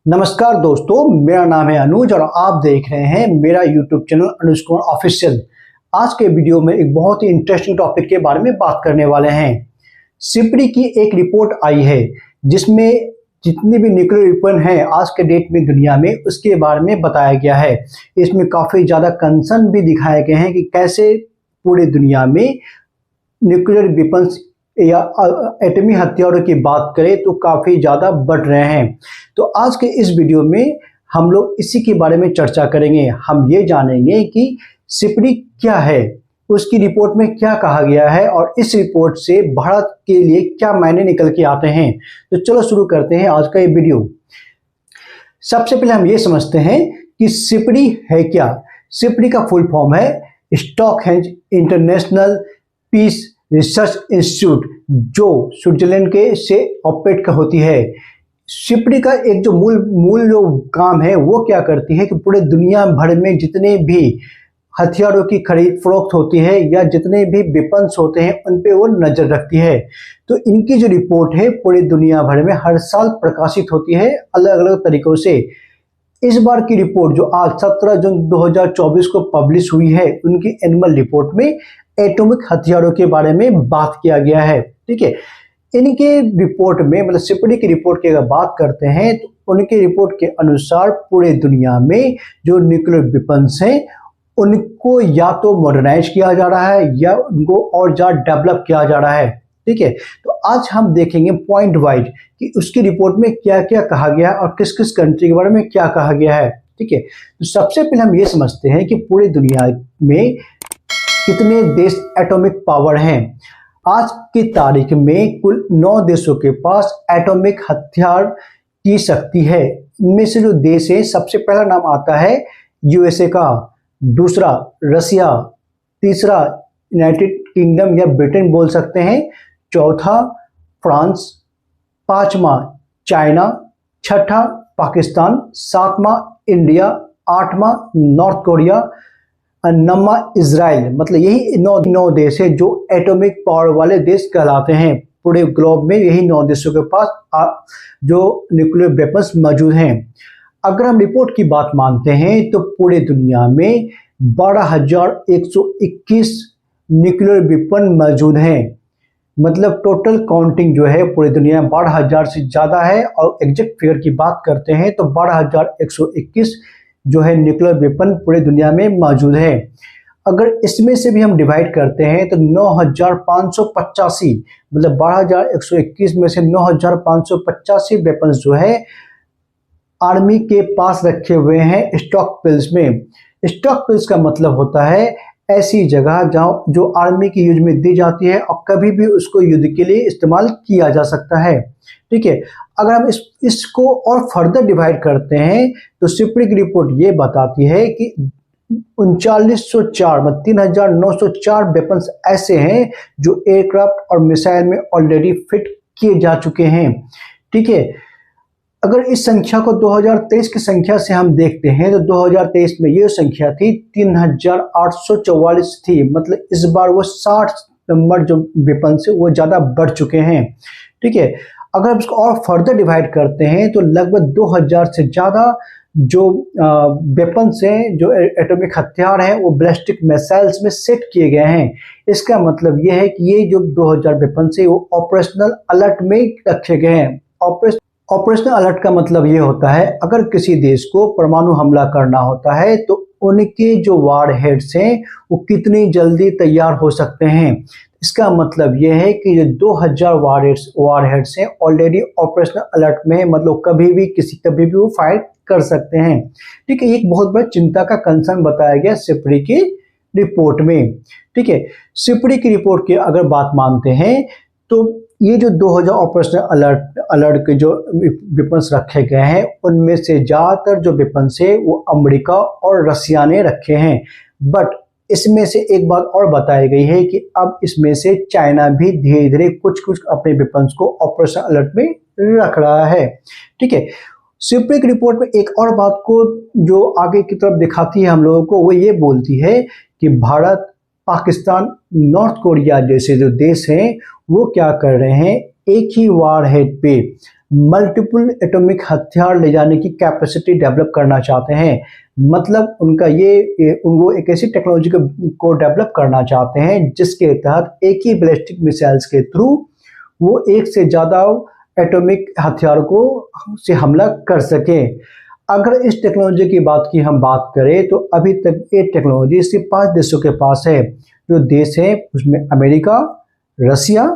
नमस्कार दोस्तों, मेरा नाम है अनुज और आप देख रहे हैं मेरा YouTube channel Anuj Kumar official. आज के वीडियो में एक बहुत ही इंटरेस्टिंग टॉपिक के बारे में बात करने वाले हैं। सिपरी की एक रिपोर्ट आई है जिसमें जितने भी न्यूक्लियर वेपन हैं आज के डेट में दुनिया में, उसके बारे में बताया गया है। इसमें काफ़ी ज़्यादा कंसर्न भी दिखाए गए हैं कि कैसे पूरे दुनिया में न्यूक्लियर वेपन्स या एटमी हथियारों की बात करें तो काफ़ी ज़्यादा बढ़ रहे हैं। तो आज के इस वीडियो में हम लोग इसी के बारे में चर्चा करेंगे। हम ये जानेंगे कि सिपरी क्या है, उसकी रिपोर्ट में क्या कहा गया है और इस रिपोर्ट से भारत के लिए क्या मायने निकल के आते हैं। तो चलो शुरू करते हैं आज का ये वीडियो। सबसे पहले हम ये समझते हैं कि सिपरी है क्या। सिपरी का फुल फॉर्म है स्टॉकहेंज इंटरनेशनल पीस रिसर्च इंस्टीट्यूट, जो स्विट्जरलैंड के से ऑपरेट का होती है। सिपरी का एक जो मूल जो काम है वो क्या करती है कि पूरे दुनिया भर में जितने भी हथियारों की खरीद फरोख्त होती है या जितने भी वेपन्स होते हैं उन पे वो नज़र रखती है। तो इनकी जो रिपोर्ट है पूरी दुनिया भर में हर साल प्रकाशित होती है अलग अलग तरीक़ों से। इस बार की रिपोर्ट जो आज 17 जून 2024 को पब्लिश हुई है, उनकी एनुअल रिपोर्ट में एटॉमिक हथियारों के बारे में बात किया गया है। ठीक है, इनके रिपोर्ट में मतलब सिपरी की रिपोर्ट की अगर बात करते हैं तो उनके रिपोर्ट के अनुसार पूरे दुनिया में जो न्यूक्लियर वेपन्स हैं उनको या तो मॉडर्नाइज किया जा रहा है या उनको और ज़्यादा डेवलप किया जा रहा है। ठीक है, तो आज हम देखेंगे पॉइंट वाइज कि उसकी रिपोर्ट में क्या क्या कहा गया और किस किस कंट्री के बारे में क्या कहा गया है। ठीक है, तो सबसे पहले हम ये समझते हैं कि पूरी दुनिया में कितने देश एटॉमिक पावर हैं। आज की तारीख में कुल 9 देशों के पास एटॉमिक हथियार की शक्ति है। इनमें से जो देश है, सबसे पहला नाम आता है यूएसए का, दूसरा रसिया, तीसरा यूनाइटेड किंगडम या ब्रिटेन बोल सकते हैं, चौथा फ्रांस, पांचवा चाइना, छठा पाकिस्तान, सातवां इंडिया, आठवां नॉर्थ कोरिया, नौवां इजराइल। मतलब यही नौ देश है जो एटॉमिक पावर वाले देश कहलाते हैं। पूरे ग्लोब में यही 9 देशों के पास जो न्यूक्लियर वेपन्स मौजूद हैं। अगर हम रिपोर्ट की बात मानते हैं तो पूरे दुनिया में 12,121 न्यूक्लियर वेपन मौजूद हैं। मतलब टोटल काउंटिंग जो है पूरी दुनिया में 12,000 से ज़्यादा है। और एग्जैक्ट फिगर की बात करते हैं तो 12,121 जो है न्यूक्लियर वेपन पूरी दुनिया में मौजूद है। अगर इसमें से भी हम डिवाइड करते हैं तो 9,585 मतलब 12,121 में से 9,585 वेपन्स जो है आर्मी के पास रखे हुए हैं स्टॉक पिल्स में। स्टॉक पिल्स का मतलब होता है ऐसी जगह जहाँ जो आर्मी की यूज में दी जाती है और कभी भी उसको युद्ध के लिए इस्तेमाल किया जा सकता है। ठीक है, अगर हम इसको और फर्दर डिवाइड करते हैं तो सिपरी की रिपोर्ट ये बताती है कि 3904 मतलब 3,904 वेपन्स ऐसे हैं जो एयरक्राफ्ट और मिसाइल में ऑलरेडी फिट किए जा चुके हैं। ठीक है, अगर इस संख्या को 2023 की संख्या से हम देखते हैं तो 2023 में ये संख्या थी 3,844 थी। मतलब इस बार वो 60 नंबर जो वेपन से वो ज़्यादा बढ़ चुके हैं। ठीक है, अगर हम इसको और फर्दर डिवाइड करते हैं तो लगभग 2,000 से ज़्यादा जो वेपन्स हैं, जो एटॉमिक हथियार हैं, वो बैलिस्टिक मिसाइल्स में सेट किए गए हैं। इसका मतलब ये है कि ये जो 2,000 वेपन्स है वो ऑपरेशनल अलर्ट में रखे गए हैं। ऑपरेशनल अलर्ट का मतलब ये होता है अगर किसी देश को परमाणु हमला करना होता है तो उनके जो वार हेड्स हैं वो कितनी जल्दी तैयार हो सकते हैं। इसका मतलब ये है कि जो 2,000 वार हेड्स हैं ऑलरेडी ऑपरेशनल अलर्ट में है। मतलब कभी भी वो फायर कर सकते हैं। ठीक है, एक बहुत बड़ा चिंता का कंसर्न बताया गया सिपरी की रिपोर्ट में। ठीक है, सिपरी की रिपोर्ट की अगर बात मानते हैं तो ये जो 2,000 ऑपरेशनल अलर्ट के जो वेपन्स रखे गए हैं उनमें से ज़्यादातर जो वेपन्स है वो अमेरिका और रसिया ने रखे हैं। बट इसमें से एक बात और बताई गई है कि अब इसमें से चाइना भी धीरे धीरे कुछ अपने वेपन्स को ऑपरेशनल अलर्ट में रख रहा है। ठीक है, सिपरी की रिपोर्ट में एक और बात को जो आगे की तरफ दिखाती है हम लोगों को, वो ये बोलती है कि भारत, पाकिस्तान, नॉर्थ कोरिया जैसे जो देश हैं वो क्या कर रहे हैं, एक ही वार हेड पे मल्टीपल एटॉमिक हथियार ले जाने की कैपेसिटी डेवलप करना चाहते हैं। मतलब उनका वो एक ऐसी टेक्नोलॉजी को डेवलप करना चाहते हैं जिसके तहत एक ही बैलिस्टिक मिसाइल्स के थ्रू वो एक से ज़्यादा एटॉमिक हथियार को से हमला कर सकें। अगर इस टेक्नोलॉजी की हम बात करें तो अभी तक ये टेक्नोलॉजी सिर्फ 5 देशों के पास है। जो देश है उसमें अमेरिका, रसिया,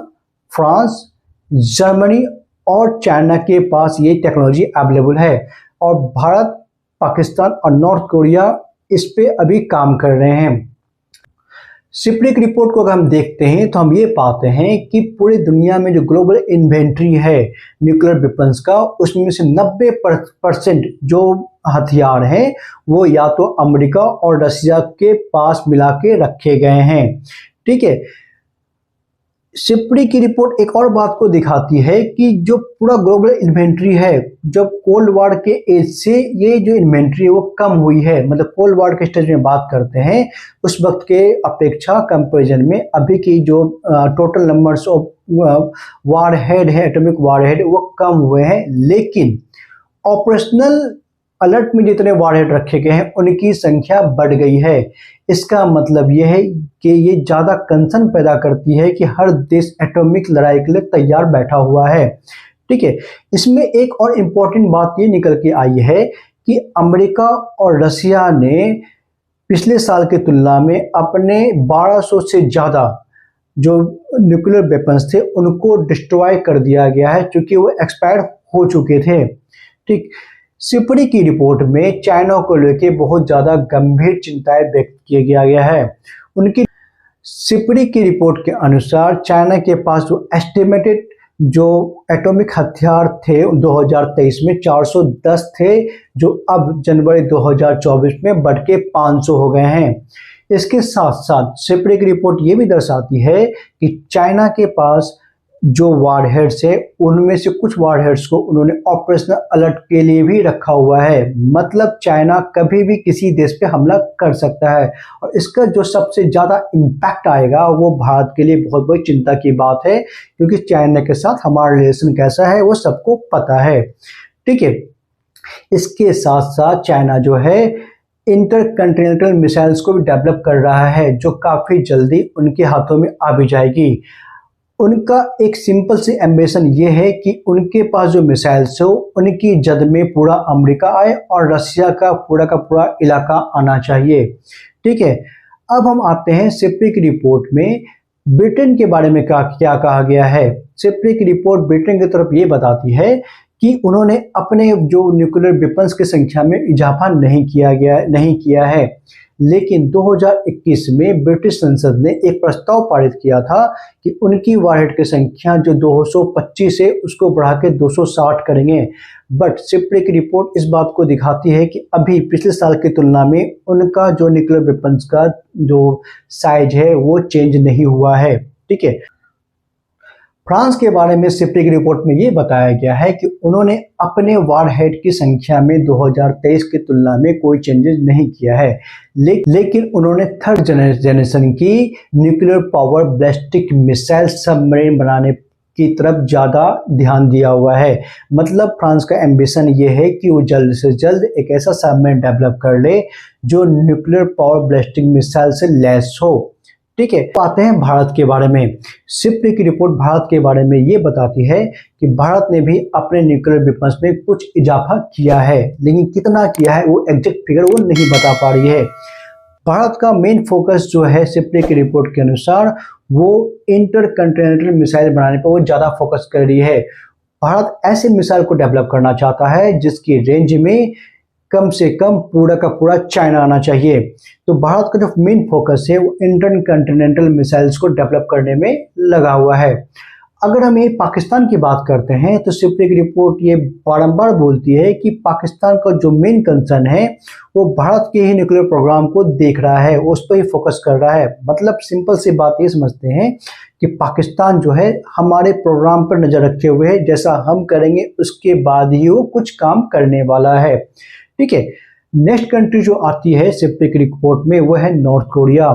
फ्रांस, जर्मनी और चाइना के पास ये टेक्नोलॉजी अवेलेबल है। और भारत, पाकिस्तान और नॉर्थ कोरिया इस पे अभी काम कर रहे हैं। सिप्रिक रिपोर्ट को अगर हम देखते हैं तो हम ये पाते हैं कि पूरी दुनिया में जो ग्लोबल इन्वेंट्री है न्यूक्लियर वेपन्स का, उसमें से 90% जो हथियार हैं वो या तो अमेरिका और रसिया के पास मिला के रखे गए हैं। ठीक है, सिप्री की रिपोर्ट एक और बात को दिखाती है कि जो पूरा ग्लोबल इन्वेंट्री है, जब कोल्ड वॉर के एज से ये जो इन्वेंट्री है वो कम हुई है। मतलब कोल्ड वॉर के स्टेज में बात करते हैं उस वक्त के अपेक्षा कंपैरिजन में अभी की जो total numbers of war head है, एटॉमिक वार हेड, वो कम हुए हैं। लेकिन ऑपरेशनल अलर्ट में जितने वारहेड रखे गए हैं उनकी संख्या बढ़ गई है। इसका मतलब यह है कि ये ज़्यादा कंसर्न पैदा करती है कि हर देश एटॉमिक लड़ाई के लिए तैयार बैठा हुआ है। ठीक है, इसमें एक और इम्पॉर्टेंट बात ये निकल के आई है कि अमेरिका और रसिया ने पिछले साल की तुलना में अपने 1200 से ज़्यादा जो न्यूक्लियर वेपन्स थे उनको डिस्ट्रॉय कर दिया गया है, क्योंकि वो एक्सपायर हो चुके थे। ठीक, सिप्री की रिपोर्ट में चाइना को लेकर बहुत ज़्यादा गंभीर चिंताएं व्यक्त किया गया है। उनकी सिप्री की रिपोर्ट के अनुसार चाइना के पास जो एस्टिमेटेड जो एटॉमिक हथियार थे 2023 में 410 थे, जो अब जनवरी 2024 में बढ़ के 500 हो गए हैं। इसके साथ साथ सिप्री की रिपोर्ट ये भी दर्शाती है कि चाइना के पास जो वारहेड्स है उनमें से कुछ वारहेड्स को उन्होंने ऑपरेशनल अलर्ट के लिए भी रखा हुआ है। मतलब चाइना कभी भी किसी देश पे हमला कर सकता है और इसका जो सबसे ज़्यादा इम्पैक्ट आएगा वो भारत के लिए बहुत बड़ी चिंता की बात है, क्योंकि चाइना के साथ हमारा रिलेशन कैसा है वो सबको पता है। ठीक है, इसके साथ साथ चाइना जो है इंटरकॉन्टिनेंटल मिसाइल्स को भी डेवलप कर रहा है, जो काफ़ी जल्दी उनके हाथों में आ भी जाएगी। उनका एक सिंपल सी एम्बिशन ये है कि उनके पास जो मिसाइल्स हो उनकी जद में पूरा अमेरिका आए और रसिया का पूरा इलाका आना चाहिए। ठीक है, अब हम आते हैं सिप्री की रिपोर्ट में ब्रिटेन के बारे में क्या कहा गया है। सिप्री की रिपोर्ट ब्रिटेन की तरफ ये बताती है कि उन्होंने अपने जो न्यूक्लियर वेपन्स की संख्या में इजाफा नहीं किया है। लेकिन 2021 में ब्रिटिश संसद ने एक प्रस्ताव पारित किया था कि उनकी वारहेड की संख्या जो 225 है उसको बढ़ा के 260 करेंगे। बट सिप्री की रिपोर्ट इस बात को दिखाती है कि अभी पिछले साल की तुलना में उनका जो न्यूक्लियर वेपन्स का जो साइज है वो चेंज नहीं हुआ है। ठीक है, फ्रांस के बारे में सिप्री की रिपोर्ट में ये बताया गया है कि उन्होंने अपने वारहेड की संख्या में 2023 की तुलना में कोई चेंजेस नहीं किया है, लेकिन उन्होंने थर्ड जनरेशन की nuclear power ballistic missile submarine बनाने की तरफ ज़्यादा ध्यान दिया हुआ है। मतलब फ्रांस का एम्बिशन ये है कि वो जल्द से जल्द एक ऐसा सबमरीन डेवलप कर ले जो न्यूक्लियर पावर बैलिस्टिक मिसाइल से लैस हो। ठीक है, आते हैं भारत के बारे में। सिप्री की रिपोर्ट भारत के बारे में ये बताती है कि भारत ने भी अपने न्यूक्लियर वेपन्स में कुछ इजाफा किया है, लेकिन कितना किया है वो एग्जैक्ट फिगर वो नहीं बता पा रही है। भारत का मेन फोकस जो है सिप्री की रिपोर्ट के अनुसार वो इंटरकॉन्टिनेंटल मिसाइल बनाने पर वो ज़्यादा फोकस कर रही है। भारत ऐसे मिसाइल को डेवलप करना चाहता है जिसकी रेंज में कम से कम पूरा का पूरा चाइना आना चाहिए। तो भारत का जो मेन फोकस है वो इंटरकॉन्टिनेंटल मिसाइल्स को डेवलप करने में लगा हुआ है। अगर हम ये पाकिस्तान की बात करते हैं तो सिप्री की रिपोर्ट ये बारंबार बोलती है कि पाकिस्तान का जो मेन कंसर्न है वो भारत के ही न्यूक्लियर प्रोग्राम को देख रहा है, उस पर ही फोकस कर रहा है। मतलब सिंपल सी बात ये समझते हैं कि पाकिस्तान जो है हमारे प्रोग्राम पर नज़र रखे हुए है, जैसा हम करेंगे उसके बाद ही वो कुछ काम करने वाला है। ठीक है, नेक्स्ट कंट्री जो आती है सिप्री की रिपोर्ट में वो है नॉर्थ कोरिया।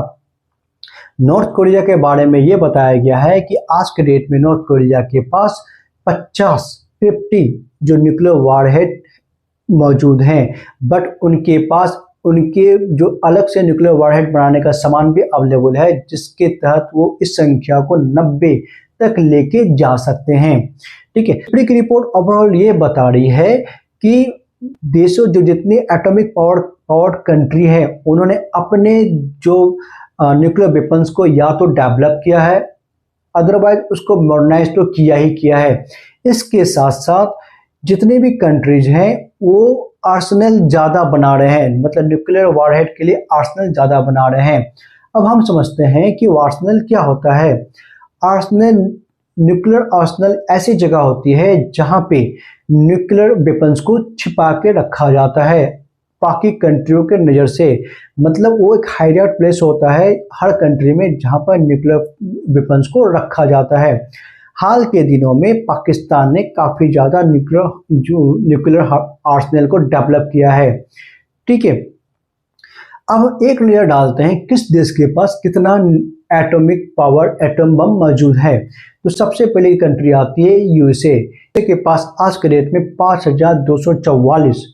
नॉर्थ कोरिया के बारे में ये बताया गया है कि आज के डेट में नॉर्थ कोरिया के पास 50 50 जो न्यूक्लियर वारहेड मौजूद हैं, बट उनके पास उनके जो अलग से न्यूक्लियर वारहेड बनाने का सामान भी अवेलेबल है, जिसके तहत वो इस संख्या को 90 तक लेके जा सकते हैं। ठीक है, की रिपोर्ट ओवरऑल ये बता रही है कि देशों जो जितनी एटॉमिक पावर कंट्री है, उन्होंने अपने जो न्यूक्लियर वेपन्स को या तो डेवलप किया है, अदरवाइज उसको मॉडर्नाइज तो किया ही किया है। इसके साथ साथ जितने भी कंट्रीज हैं वो आर्सेनल ज़्यादा बना रहे हैं, मतलब न्यूक्लियर वारहेड के लिए आर्सेनल ज़्यादा बना रहे हैं। अब हम समझते हैं कि आर्सेनल क्या होता है। आर्सेनल, न्यूक्लियर आर्सेनल ऐसी जगह होती है जहाँ पे न्यूक्लियर वेपन्स को छिपा के रखा जाता है बाकी कंट्रियों के नज़र से। मतलब वो एक हाइड प्लेस होता है हर कंट्री में जहाँ पर न्यूक्लियर वेपन्स को रखा जाता है। हाल के दिनों में पाकिस्तान ने काफ़ी ज़्यादा न्यूक्लियर आर्सेनल को डेवलप किया है। ठीक है, अब एक नज़र डालते हैं किस देश के पास कितना एटॉमिक पावर, एटम बम मौजूद है। तो सबसे पहली कंट्री आती है यूएसए के पास आज के डेट में 5244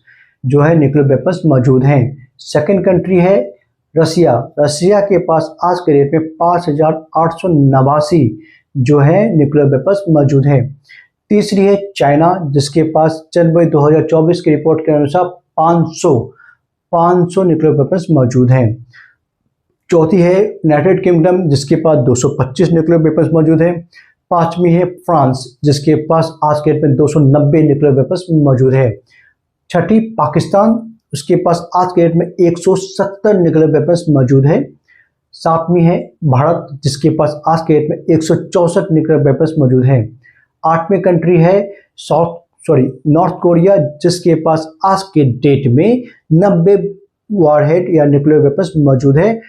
जो है न्यूक्लियर वेपन्स मौजूद हैं। सेकंड कंट्री है रसिया। रसिया के पास आज के डेट में 5889 जो है न्यूक्लियर वेपन्स मौजूद हैं। तीसरी है चाइना, जिसके पास जनवरी 2024 की रिपोर्ट के अनुसार 500 न्यूक्लियर वेपन्स मौजूद हैं। चौथी है यूनाइटेड किंगडम, जिसके पास 225 न्यूक्लियर वेपन्स मौजूद हैं। पांचवी है फ्रांस, जिसके पास आज के डेट में 290 न्यूक्लियर वेपन्स मौजूद है। छठी पाकिस्तान, उसके पास आज के डेट में 170 न्यूक्लियर वेपन्स मौजूद है। सातवीं है भारत, जिसके पास आज के डेट में 164 न्यूक्लियर वेपन्स मौजूद हैं। आठवीं कंट्री है नॉर्थ कोरिया, जिसके पास आज के डेट में 90 वारहेड या न्यूक्लियर वेपन्स मौजूद है।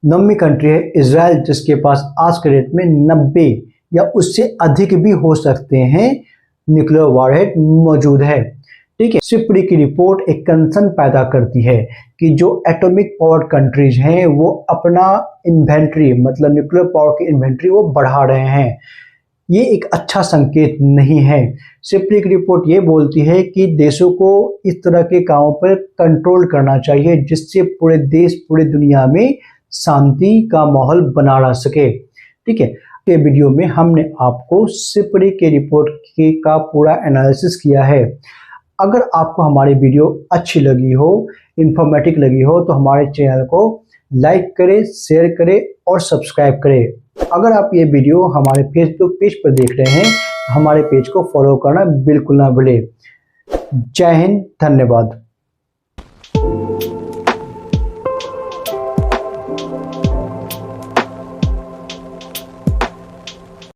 नौवीं कंट्री है इजराइल, जिसके पास आज के डेट में 90 या उससे अधिक भी हो सकते हैं न्यूक्लियर वारहेड मौजूद है। ठीक है, सिप्री की रिपोर्ट एक कंसर्न पैदा करती है कि जो एटॉमिक पावर कंट्रीज हैं वो अपना इन्वेंट्री, मतलब न्यूक्लियर पावर की इन्वेंट्री वो बढ़ा रहे हैं। ये एक अच्छा संकेत नहीं है। सिप्री की रिपोर्ट ये बोलती है कि देशों को इस तरह के कामों पर कंट्रोल करना चाहिए, जिससे पूरे देश, पूरी दुनिया में शांति का माहौल बना रह सके। ठीक है, ये वीडियो में हमने आपको सिप्री के रिपोर्ट का पूरा एनालिसिस किया है। अगर आपको हमारी वीडियो अच्छी लगी हो, इंफॉर्मेटिव लगी हो, तो हमारे चैनल को लाइक करें, शेयर करें और सब्सक्राइब करें। अगर आप ये वीडियो हमारे फेसबुक पेज पर देख रहे हैं, हमारे पेज को फॉलो करना बिल्कुल ना भूलें। जय हिंद, धन्यवाद।